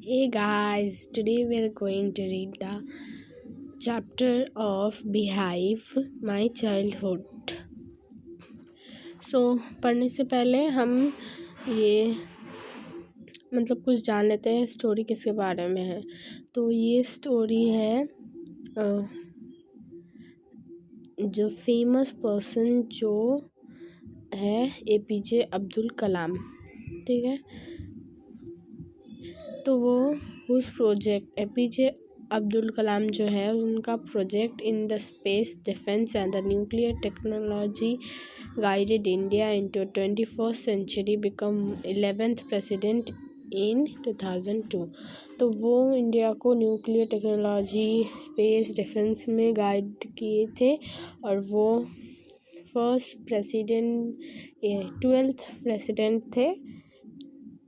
Hey guys, today we are going to read the chapter of Beehive, My Childhood. पढ़ने से पहले हम ये कुछ जान लेते हैं स्टोरी किसके बारे में है। तो ये स्टोरी है जो फेमस पर्सन जो है एपीजे अब्दुल कलाम, ठीक है। तो वो उस प्रोजेक्ट एपीजे अब्दुल कलाम जो है उनका project in the space defence and the nuclear technology guided India into 21st century become 11th president in 2002। तो वो इंडिया को न्यूक्लियर टेक्नोलॉजी स्पेस डिफेंस में गाइड किए थे और वो फर्स्ट प्रेसिडेंट 12th प्रेसिडेंट थे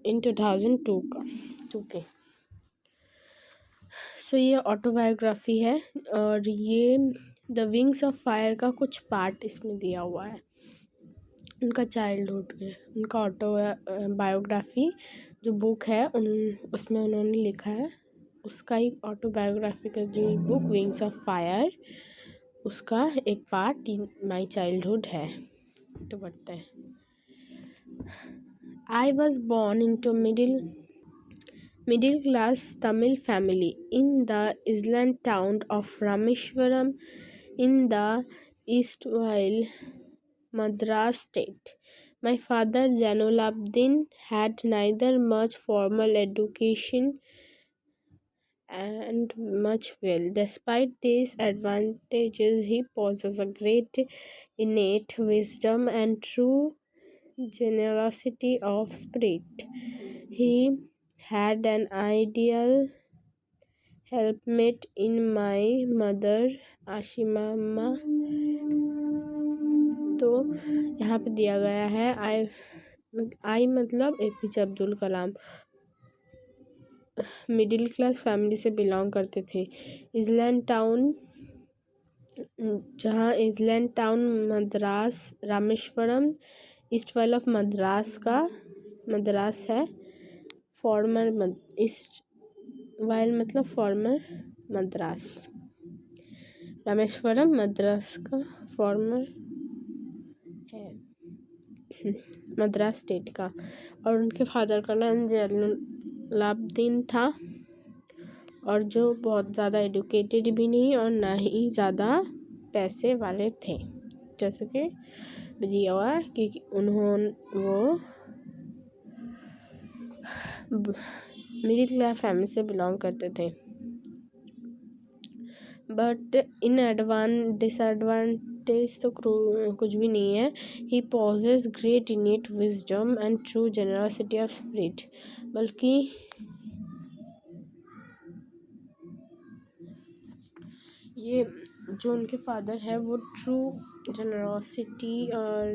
इन 2002 का। ओके, सो ये ऑटोबायोग्राफी है और ये द विंग्स ऑफ फायर का कुछ पार्ट इसमें दिया हुआ है। उनका चाइल्डहुड है, उनका बायोग्राफी जो बुक है उसमें उन्होंने लिखा है, उसका ही ऑटोबायोग्राफी का जो बुक विंग्स ऑफ फायर, उसका एक पार्ट माई चाइल्डहुड है। तो बढ़ते हैं। I was born into middle class Tamil family in the island town of Rameshwaram in the erstwhile Madras state. My father Jainulabdin had neither much formal education and much wealth. Despite these advantages, he possesses a great innate wisdom and true generosity of spirit. He had an ideal helpmate in my mother Ashima. तो यहाँ पे दिया गया है आई मतलब APJ Abdul Kalam middle class family से belong करते थे। इजलैंड टाउन, जहाँ island town Madras Rameswaram erstwhile of Madras का मद्रास है। फॉर्मर ईस्ट वाइल मतलब फॉर्मर मद्रास, रामेश्वरम मद्रास का फॉर्मर है मद्रास स्टेट का। और उनके फादर का नाम जैनुलाब्दीन था और जो बहुत ज़्यादा एडुकेटेड भी नहीं और ना ही ज़्यादा पैसे वाले थे, जैसे कि दिया हुआ कि उन्होंने वो मिडिल क्लास फैमिली से बिलोंग करते थे। बट इन डिसएडवांटेज तो कुछ भी नहीं है। He possess great innate wisdom and true generosity of spirit, बल्कि ये जो उनके फादर है वो ट्रू जेनरसिटी और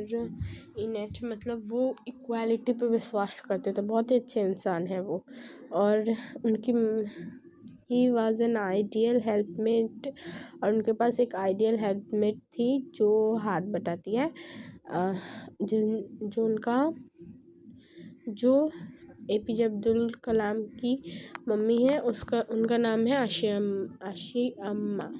इनेट मतलब वो इक्वालिटी पे विश्वास करते थे, बहुत ही अच्छे इंसान है वो। और उनकी ही वॉज एन आइडियल हेल्पमेट और उनके पास एक आइडियल हेल्पमेट थी जो हाथ बटाती है, जो एपीजे अब्दुल कलाम की मम्मी है, उनका नाम है आशियाम्मा।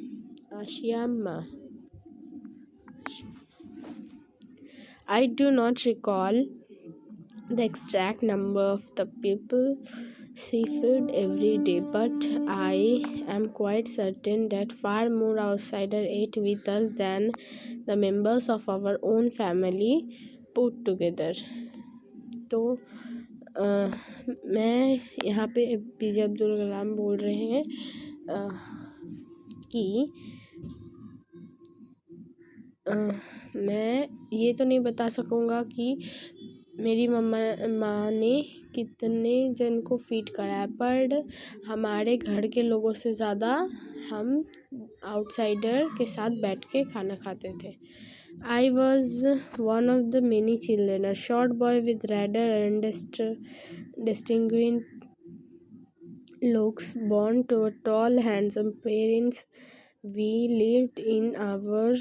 I do not recall the exact number of the people she fed every day, but I am quite certain that far more outsiders ate with us than the members of our own family put together. तो मैं यहाँ पे APJ Abdul कलाम बोल रहे हैं कि मैं ये तो नहीं बता सकूँगा कि मेरी माँ ने कितने जन को फीड कराया, पर हमारे घर के लोगों से ज़्यादा हम आउटसाइडर के साथ बैठ के खाना खाते थे। I was one of the many children, a short boy with rather and distinguished looks, born to tall, handsome parents. We lived in our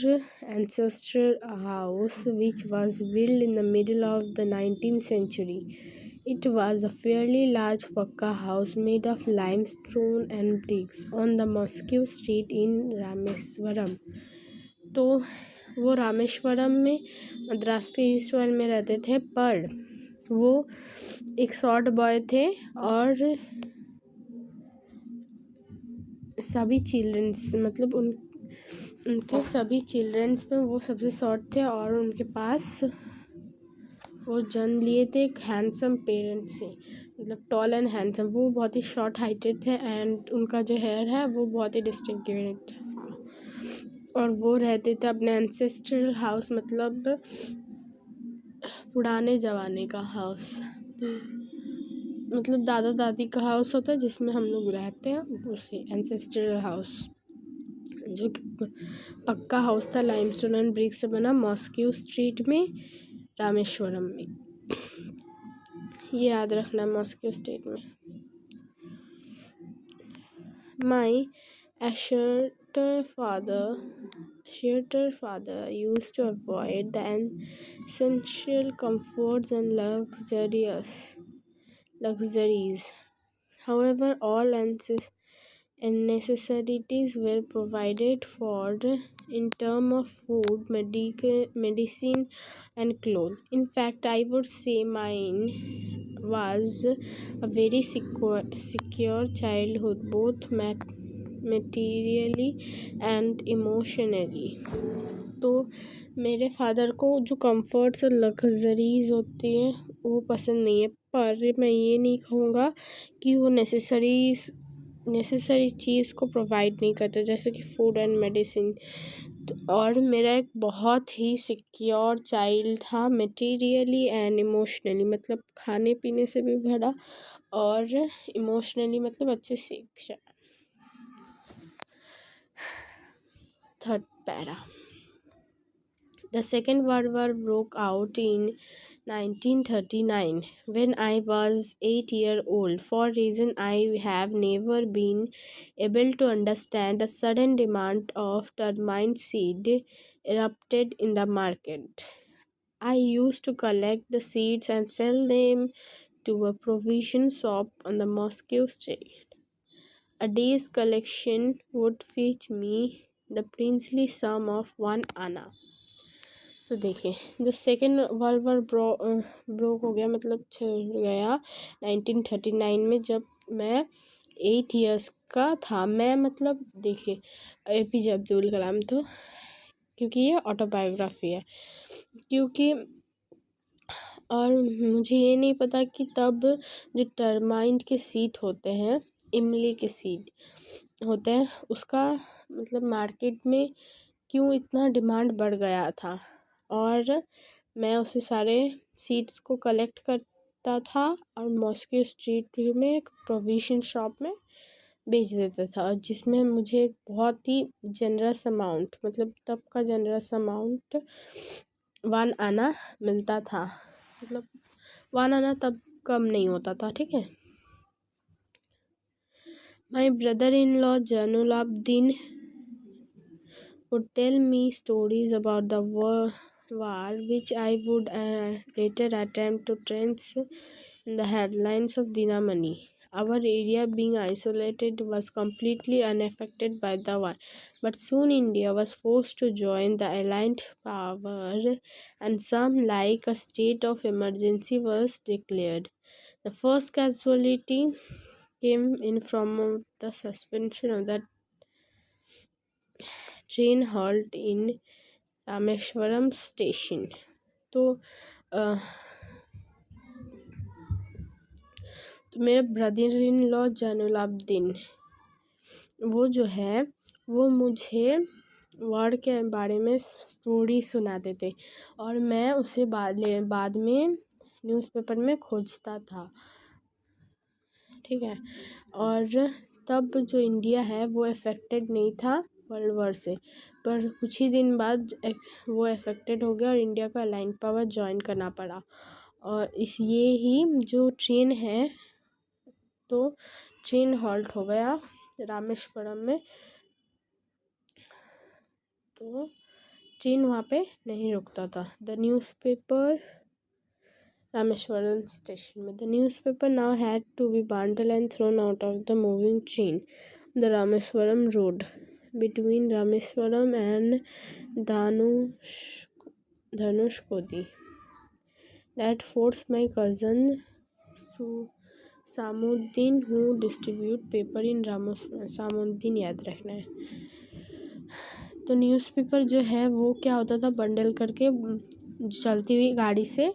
ancestral house, which was built in the middle of the 19th century. It was a fairly large pakka house made of limestone and bricks on the Moscow street in Rameswaram. तो वो रामेश्वरम में मद्रास के east वाल में रहते थे, पर वो एक शॉर्ट बॉय थे और सभी चिल्ड्रंस मतलब उनके सभी चिल्ड्रंस में वो सबसे शॉर्ट थे और उनके पास वो जन्म लिए थे एक हैंडसम पेरेंट्स से, मतलब टॉल एंड हैंडसम। वो बहुत ही शॉर्ट हाइटेड थे एंड उनका जो हेयर है वो बहुत ही डिस्टिंक्टिव था। और वो रहते थे अपने एंसेस्ट्रल हाउस, मतलब पुराने ज़माने का हाउस, मतलब दादा दादी का हाउस होता है जिसमें हम लोग रहते हैं, उसे एंसेस्ट्रल हाउस, जो कि पक्का हाउस था लाइमस्टोन एंड ब्रिक से बना, मॉस्को स्ट्रीट में रामेश्वरम में। ये याद रखना, मॉस्को स्ट्रीट में। माई asserter father used to avoid the essential comforts and luxuries. However, all necessities were provided for in terms of food, medicine, and clothes. In fact, I would say mine was a very secure childhood, both materially and emotionally. तो मेरे father को जो comforts और luxuries होती हैं वो पसंद नहीं है, पर मैं ये नहीं कहूँगा कि वो नेसेसरी चीज़ को प्रोवाइड नहीं करते, जैसे कि फूड एंड मेडिसिन। और मेरा एक बहुत ही सिक्योर चाइल्ड था, मटेरियली एंड इमोशनली, मतलब खाने पीने से भी भरा और इमोशनली मतलब अच्छे से। Third para. The Second World War broke out in 1939 when I was 8 years old. For reason I have never been able to understand, a sudden demand of termite seed erupted in the market. I used to collect the seeds and sell them to a provision shop on the Moscow street. A day's collection would fetch me the princely sum of 1 anna. तो देखिए, जब second world war broke हो गया, मतलब छिड़ गया 1939 में, जब मैं 8 इयर्स का था। मैं मतलब देखिए, APJ अब्दुल कलाम, तो क्योंकि ये ऑटोबायोग्राफी है, क्योंकि और मुझे ये नहीं पता कि तब जो टर्माइट के सीड होते हैं, इमली के सीड होते हैं, उसका मतलब मार्केट में क्यों इतना डिमांड बढ़ गया था। और मैं उसे सारे सीड्स को कलेक्ट करता था और मॉस्को स्ट्रीट में एक प्रोविजन शॉप में बेच देता था, जिसमें मुझे बहुत ही जनरस अमाउंट, मतलब तब का जनरस अमाउंट 1 आना मिलता था। मतलब 1 आना तब कम नहीं होता था, ठीक है। My brother in law Jainulabdeen would tell me stories about the war, which I would later attempt to trace in the headlines of Dinamani. Our area, being isolated, was completely unaffected by the war, but soon India was forced to join the allied power, and some like a state of emergency was declared. The first casualty came in from the suspension of the train halt in Rameswaram station. तो मेरे brother in law Jainulabdeen, वो जो है वो मुझे वार के बारे में स्टोरी सुनाते थे और मैं उसे बाद में न्यूज़पेपर में खोजता था, ठीक है। और तब जो इंडिया है वो अफेक्टेड नहीं था वर्ल्ड वार से, पर कुछ ही दिन बाद वो अफेक्टेड हो गया और इंडिया का अलाइंड पावर ज्वाइन करना पड़ा। और ये ही जो ट्रेन है, तो ट्रेन हॉल्ट हो गया रामेश्वरम में, तो ट्रेन वहाँ पे नहीं रुकता था। द न्यूज़पेपर रामेश्वरम स्टेशन में। The newspaper now had to be bundled and thrown out of the moving train. The Rameswaram road between Rameswaram and Dhanushkodi that forced my cousin सामुद्दीन who distribute paper in सामुद्दीन याद रखना है। तो newspaper जो है वो क्या होता था, बंडल करके चलती हुई गाड़ी से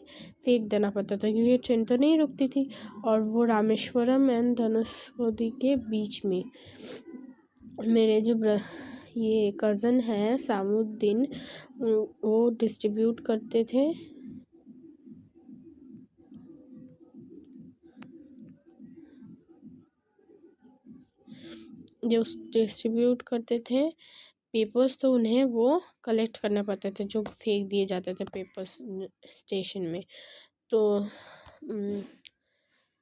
फेंक देना पड़ता था क्योंकि ट्रेन तो नहीं रुकती थी। और वो रामेश्वरम एंड धनुषकोडी के बीच में मेरे जो ये कज़न है सामुद्दीन, वो डिस्ट्रीब्यूट करते थे पेपर्स, तो उन्हें वो कलेक्ट करना पड़ते थे जो फेंक दिए जाते थे पेपर्स स्टेशन में। तो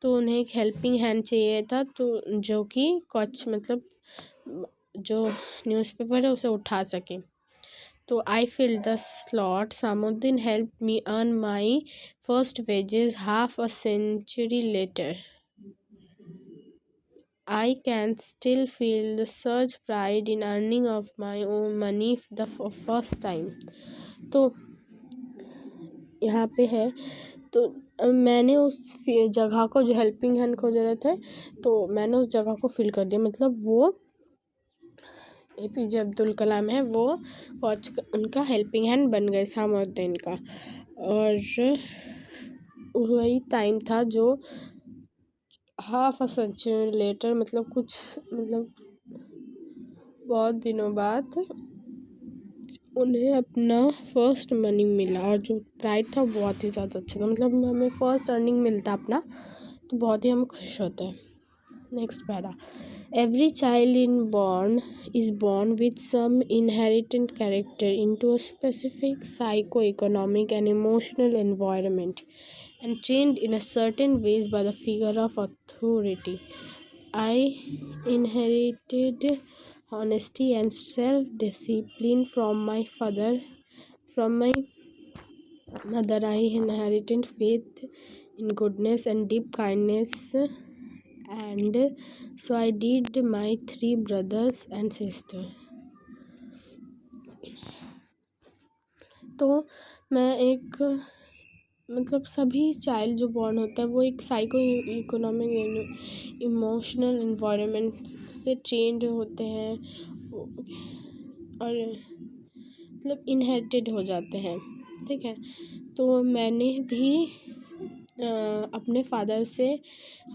उन्हें एक हेल्पिंग हैंड चाहिए था, तो जो कि कुछ मतलब जो न्यूज़पेपर है उसे उठा सके। तो I fill the slot. Shamsuddin help me earn my first wages half a century later. I can still feel the surge pride in earning of my own money the first time. तो यहाँ पे है, तो मैंने उस जगह को, जो हेल्पिंग हैंड को ज़रूरत है, तो मैंने उस जगह को फिल कर दिया। मतलब वो APJ अब्दुल कलाम है, वो उनका हेल्पिंग हैंड बन गए सामुद्दीन का। और वही टाइम था जो हाफ अ सेंचुरी लेटर, मतलब बहुत दिनों बाद उन्हें अपना फर्स्ट मनी मिला। और जो प्राइड था बहुत ही ज़्यादा अच्छा था, मतलब हमें फर्स्ट अर्निंग मिलता अपना, तो बहुत ही हम खुश होते हैं। Next para. Every child is born with some inherent character into a specific psycho-economic and emotional environment and trained in a certain ways by the figure of authority. I inherited honesty and self-discipline from my father. From my mother, I inherited faith in goodness and deep kindness, and so I did my 3 brothers and sister. तो मैं एक मतलब सभी child जो born होता है वो एक साइको इकोनॉमिक इमोशनल इन्वायरमेंट से ट्रेंड होते हैं और मतलब इनहेरिटेड हो जाते हैं, ठीक है। तो मैंने भी अपने फादर से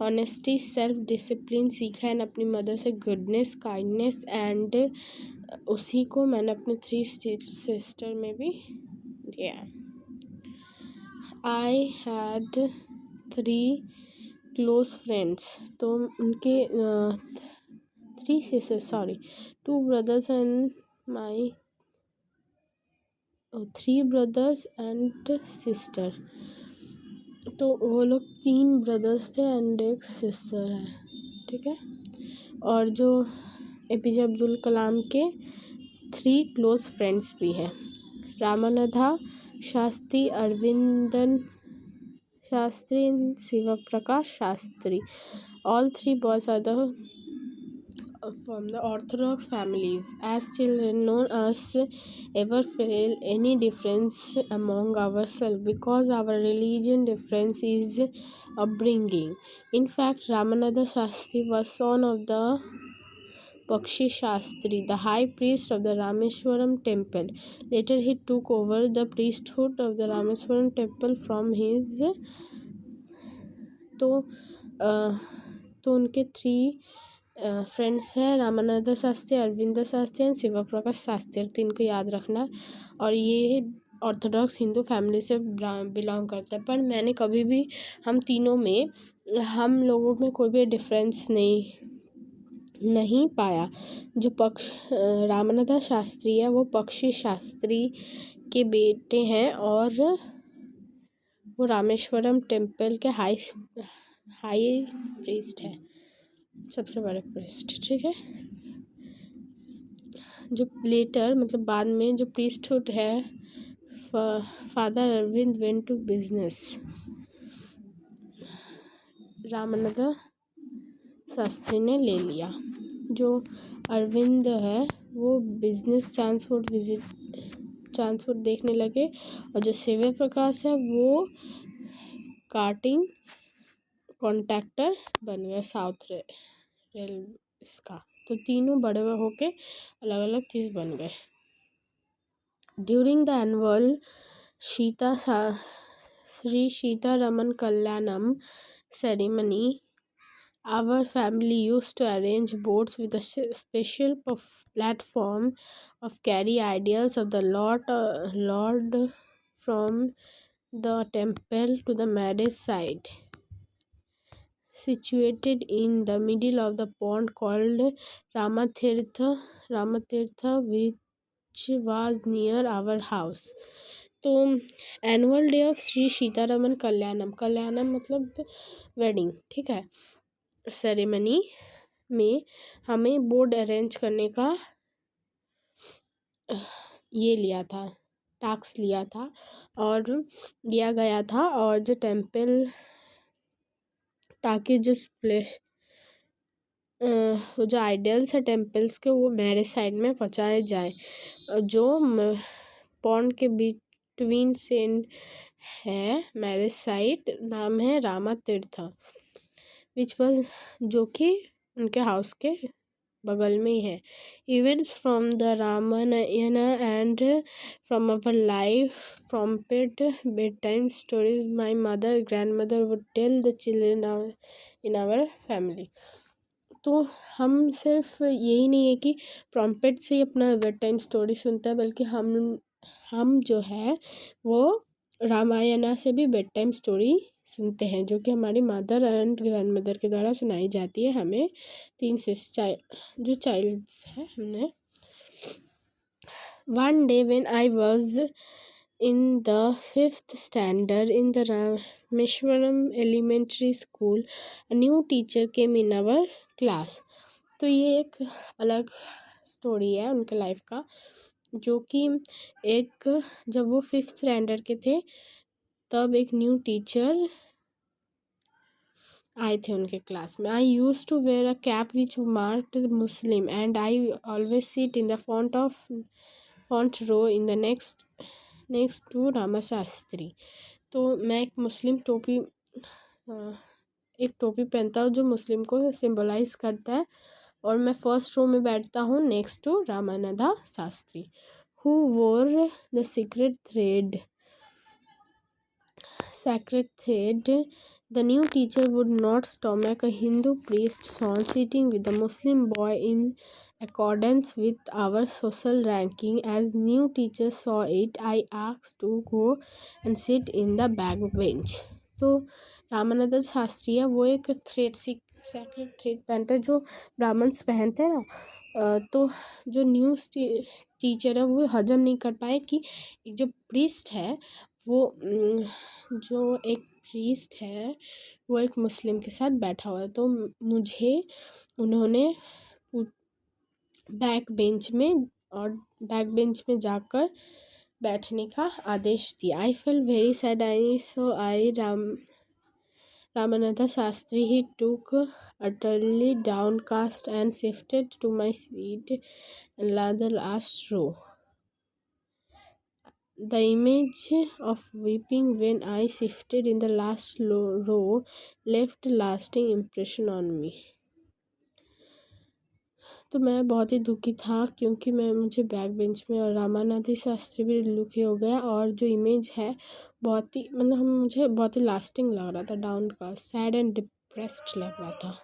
ऑनेस्टी, सेल्फ डिसिप्लिन सीखा एंड अपनी मदर से गुडनेस, काइंडनेस, एंड उसी को मैंने अपने 3 सिस्टर में भी दिया। I had 3 close friends. तो उनके 3 sisters, 2 brothers and my 3 brothers and sister. तो वो लोग 3 ब्रदर्स थे एंड एक सिस्टर है, ठीक है। और जो APJ अब्दुल कलाम के 3 क्लोज फ्रेंड्स भी हैं, Ramananda Shastri, Aravindan Shastri, Shiv Prakash Shastri. All 3 boys are from the Orthodox families. As children, none of us ever felt any difference among ourselves because our religion difference is upbringing. In fact, Ramananda Shastri was son of the Bakshi Shastri, the high priest of the Rameswaram temple. Later, he took over the priesthood of the Rameswaram temple from his तो उनके 3 friends हैं, Ramanand Shastri, Arvind Shastri and Shiv Prakash Shastri. 3 को याद रखना। और ये Orthodox Hindu family से belong करता है। पर मैंने कभी भी हम तीनों में, हम लोगों में कोई भी डिफरेंस नहीं पाया। जो रामानंद शास्त्री है वो पक्षी शास्त्री के बेटे हैं और वो रामेश्वरम टेम्पल के हाई प्रीस्ट है, सबसे बड़े प्रीस्ट, ठीक है। जो लेटर मतलब बाद में जो प्रीस्टहुड है, father Aravind went to business. Ramanand Shastri ने ले लिया। जो अरविंद है वो बिजनेस ट्रांसपोर्ट देखने लगे, और जो शिव प्रकाश है वो कार्टिंग कॉन्ट्रैक्टर बन गए साउथ रेल इसका। तो तीनों बड़े होके अलग अलग चीज़ बन गए। During the annual Shri Sitharaman Kalyanam ceremony, our family used to arrange boats with a special platform of carry ideals of the Lord from the temple to the marriage site, situated in the middle of the pond called Ramatirtha, which was near our house. तो annual day of Shri Sitharaman Kalyanam मतलब wedding, ठीक है, ceremony में हमें board arrange करने का ये लिया था, टास्क लिया था और दिया गया था, और जो टेम्पल ताकि जिस प्लेस जो आइडियल्स है टेम्पल्स के वो मैरिज साइड में पहुँचाए जाए, जो पॉन्ड के बिटवीन सेंड है मैरिज साइट, नाम है रामा तीर्थ, विच वॉज जो कि उनके हाउस के बगल में ही है। Events from the Ramayana and from our life prompted bed time stories my mother grandmother would tell the children in our family. तो हम सिर्फ यही नहीं है कि प्रॉम्प्टेड से ही अपना बेड टाइम स्टोरी सुनता है, बल्कि हम जो है वो रामायण से भी बेड टाइम स्टोरी सुनते हैं, जो कि हमारी मदर एंड ग्रैंड मदर के द्वारा सुनाई जाती है हमें। 3 जो चाइल्ड्स हैं हमने। One day when I was in the 5th standard in the Rameshwaram Elementary School, a new teacher came in our class. तो ये एक अलग स्टोरी है उनके लाइफ का, जो कि एक जब वो 5th स्टैंडर्ड के थे तब एक न्यू टीचर आए थे उनके क्लास में। I use to wear a cap which marked Muslim and I always sit in the front row in the next to Rama Shastri. तो मैं एक टोपी पहनता हूँ जो मुस्लिम को सिंबलाइज करता है, और मैं फर्स्ट रो में बैठता हूँ next to Ramanand Shastri, who wore the sacred thread. The new teacher would not stomach a Hindu priest's son sitting with a Muslim boy in accordance with our social ranking. As new teacher saw it, I asked to go and sit in the back bench. तो रामानंद शास्त्री है वो एक sacred thread पहनते हैं जो Brahmins पहनते हैं ना। तो जो न्यू टीचर है वो हजम नहीं कर पाए कि एक जो प्रीस्ट है वो वो एक मुस्लिम के साथ बैठा हुआ है। तो मुझे उन्होंने बैक बेंच में जाकर बैठने का आदेश दिया। I fell very sad Ramanatha Shastri. He took utterly downcast and shifted to my seat in the last row. The image of weeping when I shifted in the last row left a lasting impression on me. तो मैं बहुत ही दुखी था क्योंकि मुझे back bench में और रामानंद शास्त्री भी दुखी हो गया, और जो इमेज है बहुत ही मुझे बहुत ही लास्टिंग लग रहा था, डाउन का सैड एंड डिप्रेस्ड लग रहा था।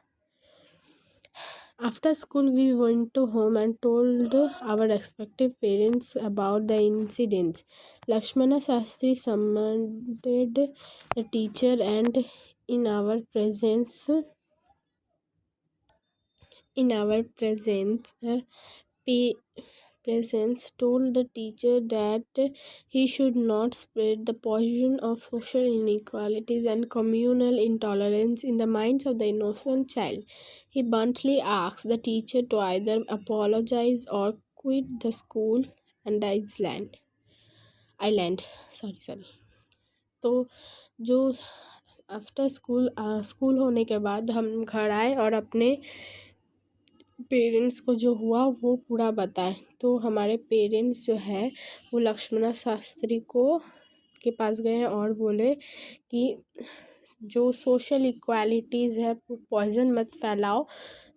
After school, we went to home and told our respective parents about the incidents. Lakshmana Shastri summoned the teacher and in our presence told the teacher that he should not spread the poison of social inequalities and communal intolerance in the minds of the innocent child. He bluntly asked the teacher to either apologize or quit the school and island. Sorry. तो जो after school होने के बाद हम घर आए और अपने पेरेंट्स को जो हुआ वो पूरा बताएं। तो हमारे पेरेंट्स जो है वो लक्ष्मण शास्त्री के पास गए हैं और बोले कि जो सोशल इक्वालिटीज़ है पॉइजन मत फैलाओ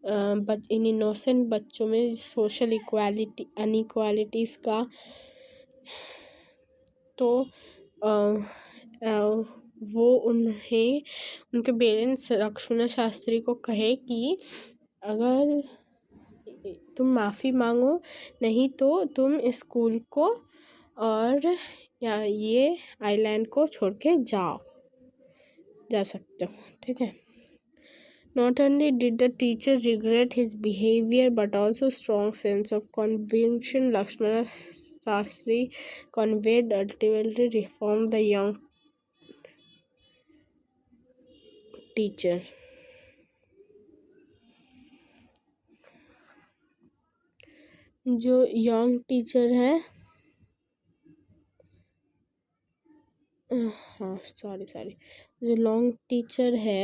इन इनोसेंट बच्चों में सोशल अनइक्वालिटीज़ का। तो वो उनके पेरेंट्स लक्ष्मण शास्त्री को कहे कि अगर तुम माफ़ी मांगो, नहीं तो तुम स्कूल को और या ये आइलैंड को छोड़ के जा सकते हो, ठीक है। Not only did the teacher regret his behavior but also strong sense of conviction Lakshmana Shastri conveyed ultimately reformed the young teacher. जो यंग टीचर है जो लॉन्ग टीचर है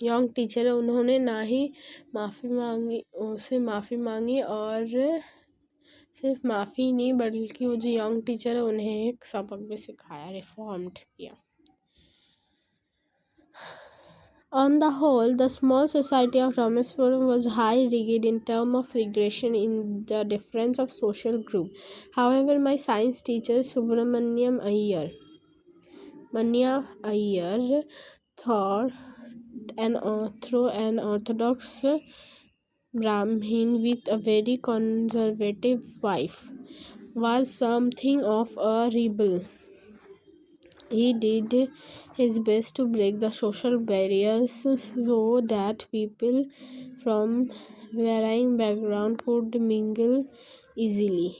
यंग टीचर है, उन्होंने ना ही माफ़ी मांगी और सिर्फ माफ़ी नहीं बल्कि वो जो यंग टीचर है उन्हें एक सबक भी सिखाया, रिफॉर्म्ड किया। On the whole, the small society of Rameswaram was high regard in terms of regression in the difference of social group. However, my science teacher Subramaniam Iyer thought through an orthodox Brahmin with a very conservative wife was something of a rebel. He did his best to break the social barriers so that people from varying backgrounds could mingle easily.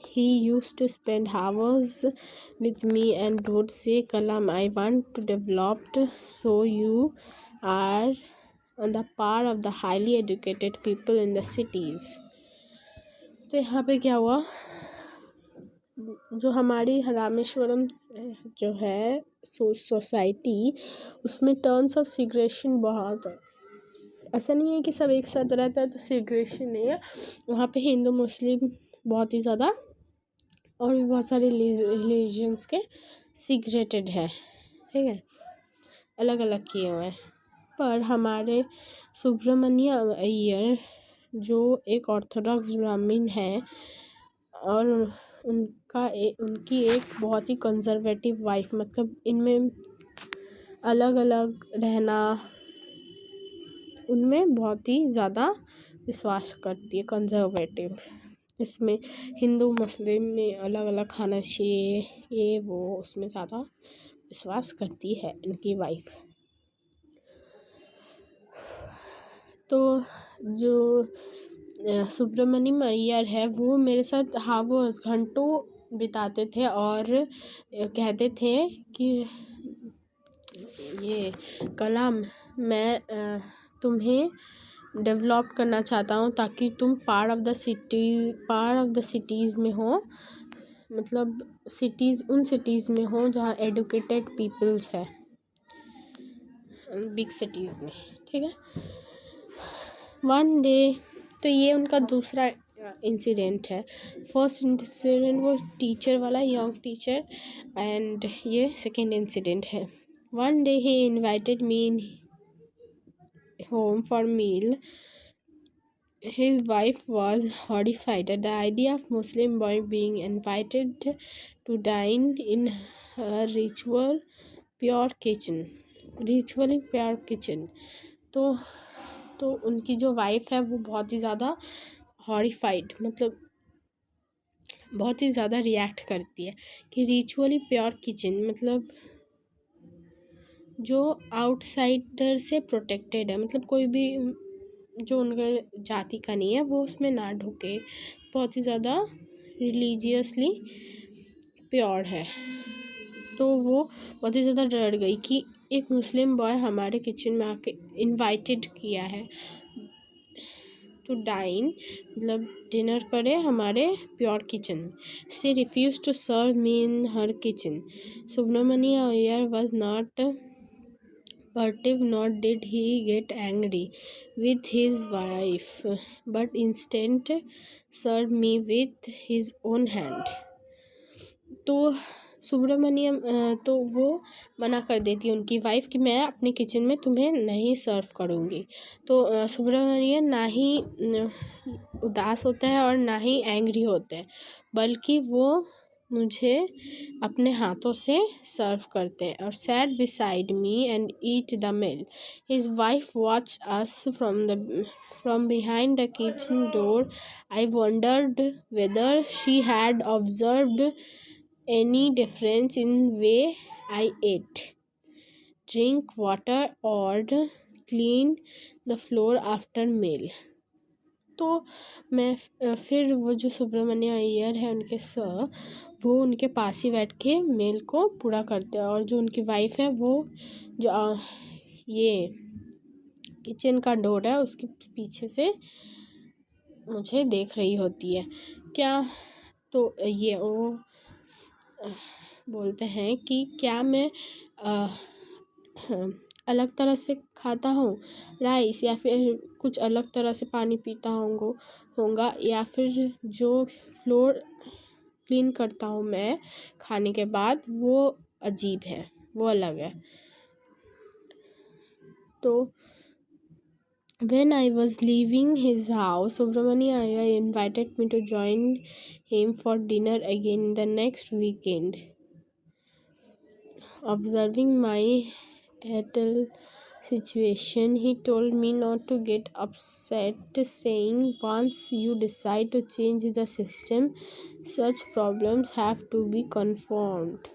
He used to spend hours with me and would say, Kalam, I want to develop so you are on the par of the highly educated people in the cities. तो यहाँ पे क्या हुआ, जो हमारी रामेश्वरम जो है society, उसमें टर्म्स ऑफ सिग्रेशन बहुत है। ऐसा नहीं है कि सब एक साथ रहता है तो सिग्रेशन नहीं है, वहाँ पे हिंदू मुस्लिम बहुत ही ज़्यादा और भी बहुत सारे रिलीजन्स के सिग्रेटेड है, ठीक है, अलग अलग किए हुए हैं। पर हमारे सुब्रमण्य अय्यर जो एक ऑर्थोडॉक्स ब्राह्मण है और उनकी एक बहुत ही कंजर्वेटिव वाइफ, मतलब इनमें अलग अलग रहना उनमें बहुत ही ज़्यादा विश्वास करती है, कंजर्वेटिव। इसमें हिंदू मुस्लिम में अलग अलग खाना चाहिए, ये वो उसमें ज़्यादा विश्वास करती है इनकी वाइफ। तो जो सुब्रमण्यम अय्यर है वो मेरे साथ हावर्स घंटों बिताते थे और कहते थे कि ये कलाम, मैं तुम्हें डेवलप करना चाहता हूँ ताकि तुम पार्ट ऑफ द सिटीज़ में हो, मतलब उन सिटीज़ में हो जहाँ एडुकेटेड पीपल्स है, बिग सिटीज़ में, ठीक है। वन डे, तो ये उनका दूसरा इंसिडेंट है। फर्स्ट इंसिडेंट वो टीचर वाला, यंग टीचर, एंड ये सेकेंड इंसिडेंट है। One day he invited me in home for meal. His wife was horrified at the idea of Muslim boy being invited to dine in her ritually pure kitchen. तो उनकी जो wife है वो बहुत ही ज़्यादा horrified, मतलब बहुत ही ज़्यादा रिएक्ट करती है कि रिचुअली प्योर किचन मतलब जो आउटसाइडर से प्रोटेक्टेड है, मतलब कोई भी जो उनके जाति का नहीं है वो उसमें ना ढुके, बहुत ही ज़्यादा रिलीजियसली प्योर है। तो वो बहुत ही ज़्यादा डर गई कि एक मुस्लिम बॉय हमारे किचन में आके इनवाइटेड किया है, टू डाइन मतलब डिनर करे हमारे pure kitchen. She refuse to serve me in her kitchen. Subramanya Iyer was not furtive, nor did he get angry with his wife, but instead served me with his own hand. तो सुब्रमण्यम तो वो मना कर देती है उनकी वाइफ कि मैं अपनी किचन में तुम्हें नहीं सर्व करूँगी. तो सुब्रमण्यम ना ही उदास होता है और ना ही एंग्री होता है, बल्कि वो मुझे अपने हाथों से सर्व करते हैं और sat beside me and eat the meal. His wife watched us from behind the kitchen door. I wondered whether she had observed any difference in way I ate, drink water, or clean the floor after meal. तो मैं फिर वो जो सुब्रमण्य अय्यर है उनके sir, वो उनके पास ही बैठ के मेल को पूरा करते हैं और जो उनकी वाइफ है वो जो ये किचन का डोर है उसके पीछे से मुझे देख रही होती है. क्या तो ये वो बोलते हैं कि क्या मैं अलग तरह से खाता हूँ राइस, या फिर कुछ अलग तरह से पानी पीता होगा, या फिर जो फ्लोर क्लीन करता हूँ मैं खाने के बाद वो अजीब है, वो अलग है. तो when I was leaving his house, Subramania Iyer invited me to join him for dinner again the next weekend. Observing my little situation, he told me not to get upset, saying once you decide to change the system, such problems have to be confronted.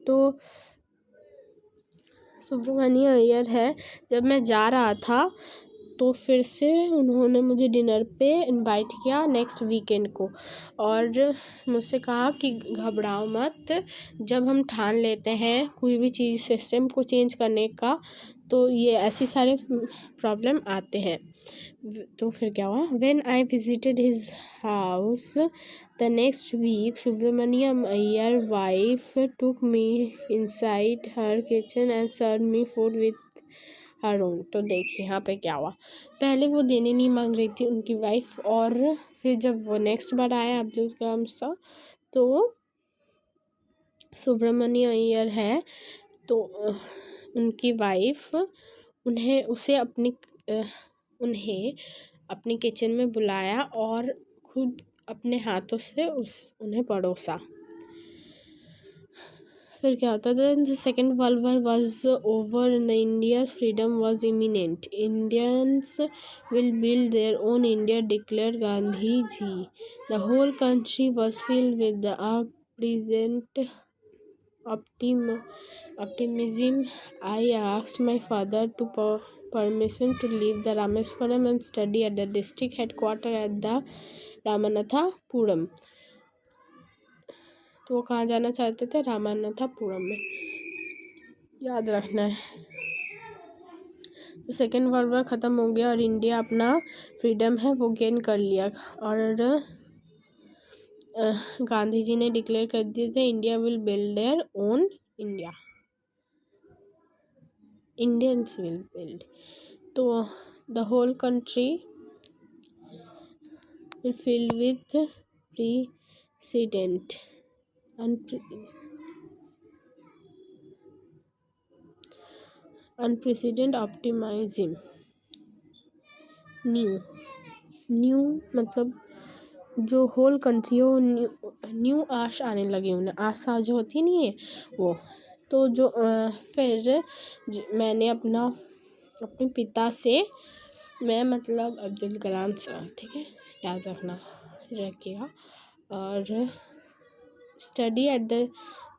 तो सुब्रमण्य अय्यर है, जब मैं जा रहा था तो फिर से उन्होंने मुझे डिनर पे इनवाइट किया नेक्स्ट वीकेंड को, और मुझसे कहा कि घबराओ मत, जब हम ठान लेते हैं कोई भी चीज़ सिस्टम को चेंज करने का तो ये ऐसे सारे प्रॉब्लम आते हैं. तो फिर क्या हुआ, when I visited his house the next week, Subramanyam Iyer wife took me inside her kitchen and serve me food with her own. तो देखिए यहाँ पे क्या हुआ, पहले वो देने नहीं मांग रही थी उनकी वाइफ, और फिर जब वो नेक्स्ट बार आया अब्दुल कलाम साहब तो सुब्रमण्य अय्यर है तो उनकी वाइफ उन्हें अपनी किचन में बुलाया और खुद अपने हाथों से उन्हें परोसा. फिर क्या होता था, the second world war was over and India's freedom was imminent. Indians will build their own India, declare Gandhi ji. The whole country was filled with the present optimism. I asked my father to permission to leave the Rameswaram and study at the district headquarters at the Ramanathapuram. तो वो कहाँ जाना चाहते थे, रामानाथापुरम में, याद रखना है. तो सेकेंड वर्ल्ड वॉर ख़त्म हो गया और इंडिया अपना फ्रीडम है वो गेन कर लिया, और गांधी जी ने डिक्लेयर कर दिए थे India will build their own India, Indians will build. तो the whole country will filled with precedent unprecedented optimism. New मतलब जो होल कंट्री हो न्यू आश आने लगी, उन्हें आशा जो होती नहीं है वो. तो जो फिर मैंने अपने पिता से, मैं मतलब अब्दुल कलाम साहब, ठीक है, याद रखिएगा. और स्टडी एट द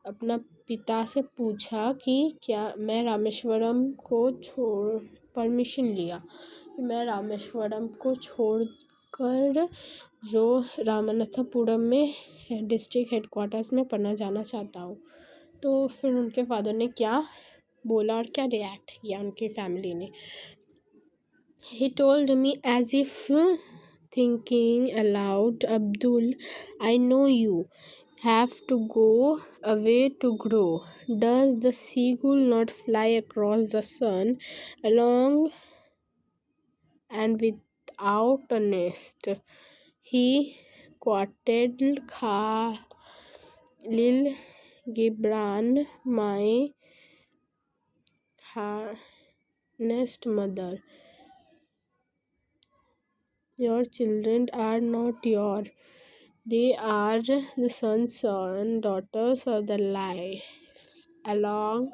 अपना पिता से पूछा कि क्या मैं रामेश्वरम को परमिशन लिया कि मैं रामेश्वरम को छोड़कर जो रामनाथपुरम में डिस्ट्रिक्ट हेडक्वार्टर्स में पढ़ना जाना चाहता हूँ. तो फिर उनके फादर ने क्या बोला और क्या रिएक्ट किया उनकी फैमिली ने. He told me as if thinking aloud, Abdul, I know you have to go away to grow. Does the seagull not fly across the sun along and without a nest? He quoted Khalil Gibran, my nest mother. Your children are not your. They are the sons and daughters of the life along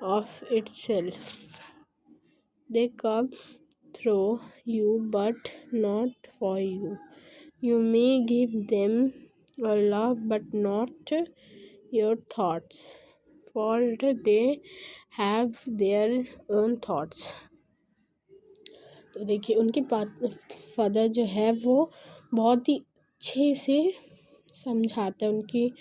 of itself. They come through you but not for you. You may give them your love but not your thoughts, for they have their own thoughts. तो देखिए उनके father जो है वो बहुत ही अच्छे से समझाते हैं उनकी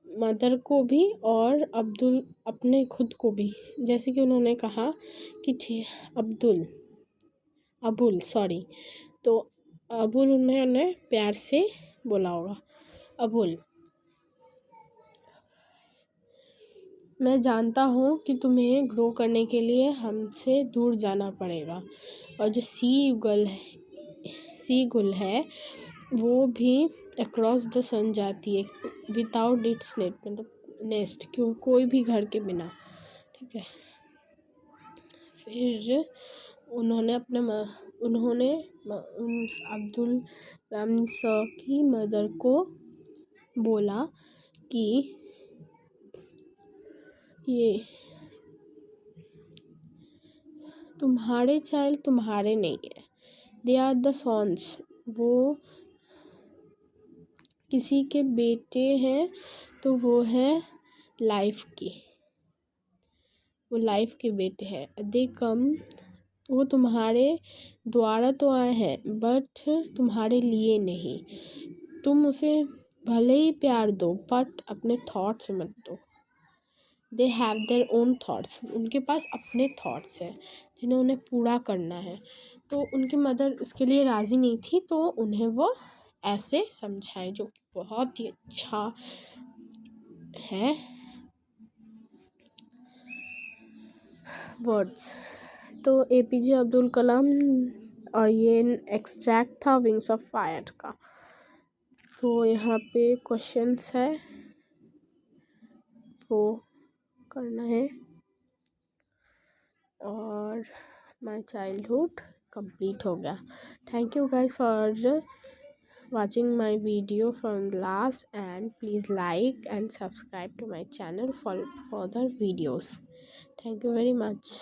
मदर को भी और अब्दुल अपने खुद को भी। जैसे कि उन्होंने कहा कि अबुल सॉरी, तो अबुल उन्होंने प्यार से बोला होगा, अबुल मैं जानता हूँ कि तुम्हें ग्रो करने के लिए हमसे दूर जाना पड़ेगा, और जो सी गुल है वो भी अक्रॉस द सन जाती है विदाउट इट्स नेट, मतलब नेस्ट, क्यों कोई भी घर के बिना। ठीक है, फिर उन्होंने अब्दुल कलाम सर की मदर को बोला कि ये तुम्हारे चाइल्ड तुम्हारे नहीं है, दे आर द सॉन्स, वो किसी के बेटे हैं तो वो है लाइफ के बेटे हैं। दे कम, वो तुम्हारे द्वारा तो आए हैं बट तुम्हारे लिए नहीं। तुम उसे भले ही प्यार दो बट अपने थॉट्स मत दो। They have their own thoughts, उनके पास अपने थॉट्स हैं जिन्हें उन्हें पूरा करना है। तो उनकी मदर इसके लिए राज़ी नहीं थी, तो उन्हें वो ऐसे समझाएं, जो बहुत ही अच्छा है वर्ड्स। तो APJ अब्दुल कलाम, और ये एक्सट्रैक्ट था विंग्स ऑफ फायर का। तो यहाँ पे क्वेश्चंस है वो करना है, और माय चाइल्डहुड कंप्लीट हो गया। Thank you guys for watching my video from last, and please like and subscribe to my channel for further videos. Thank you very much.